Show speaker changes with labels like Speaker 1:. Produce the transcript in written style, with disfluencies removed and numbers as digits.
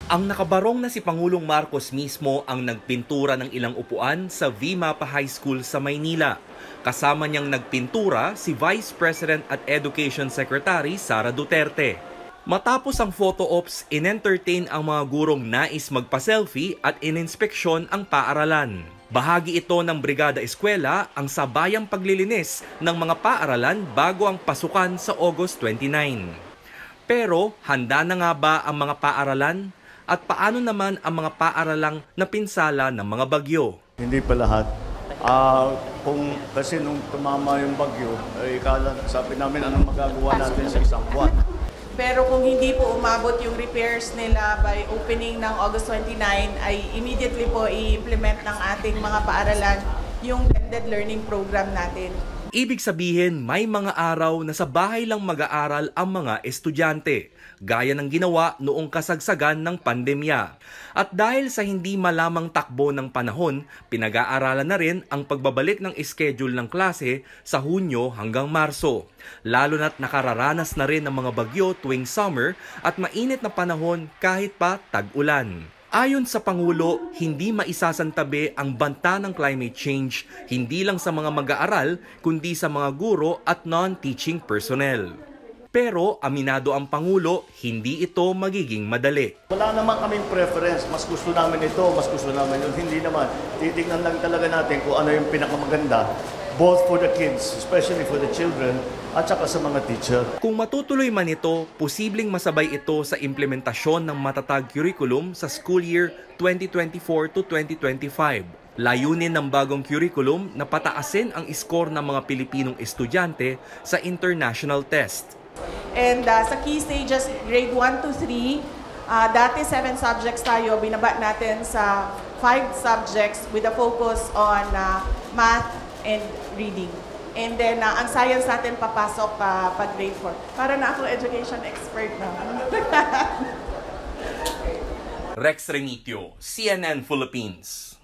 Speaker 1: Ang nakabarong na si Pangulong Marcos mismo ang nagpintura ng ilang upuan sa V-Mapa High School sa Maynila. Kasama niyang nagpintura si Vice President at Education Secretary Sara Duterte. Matapos ang photo ops, in-entertain ang mga gurong nais magpa-selfie at ininspeksyon ang paaralan. Bahagi ito ng Brigada Eskwela ang sabayang paglilinis ng mga paaralan bago ang pasukan sa August 29. Pero handa na nga ba ang mga paaralan? At paano naman ang mga paaralang napinsala ng mga bagyo?
Speaker 2: Hindi pa lahat. Kasi nung tumama yung bagyo, sabi namin anong magagawa natin sa isang buwan.
Speaker 3: Pero kung hindi po umabot yung repairs nila by opening ng August 29, ay immediately po i-implement ng ating mga paaralan yung blended learning program natin.
Speaker 1: Ibig sabihin, may mga araw na sa bahay lang mag-aaral ang mga estudyante, gaya ng ginawa noong kasagsagan ng pandemya. At dahil sa hindi malamang takbo ng panahon, pinag-aaralan na rin ang pagbabalik ng schedule ng klase sa Hunyo hanggang Marso. Lalo na't nakararanas na rin ng mga bagyo tuwing summer at mainit na panahon kahit pa tag-ulan. Ayon sa Pangulo, hindi maisasantabi ang banta ng climate change hindi lang sa mga mag-aaral kundi sa mga guro at non-teaching personnel. Pero aminado ang Pangulo, hindi ito magiging madali.
Speaker 2: Wala naman kaming preference, mas gusto namin ito, mas gusto namin yun. Hindi naman, titignan lang talaga natin kung ano yung pinakamaganda, both for the kids, especially for the children, at saka sa mga teacher.
Speaker 1: Kung matutuloy man ito, posibleng masabay ito sa implementasyon ng matatag curriculum sa school year 2024 to 2025. Layunin ng bagong curriculum na pataasin ang score ng mga Pilipinong estudyante sa international test.
Speaker 3: And sa key stages, grade 1 to 3, dati 7 subjects tayo, binaba natin sa 5 subjects with a focus on math and reading. And then, ang science natin papasok pag grade 4. Para na ako education expert na.
Speaker 1: Rex Remitio, CNN Philippines.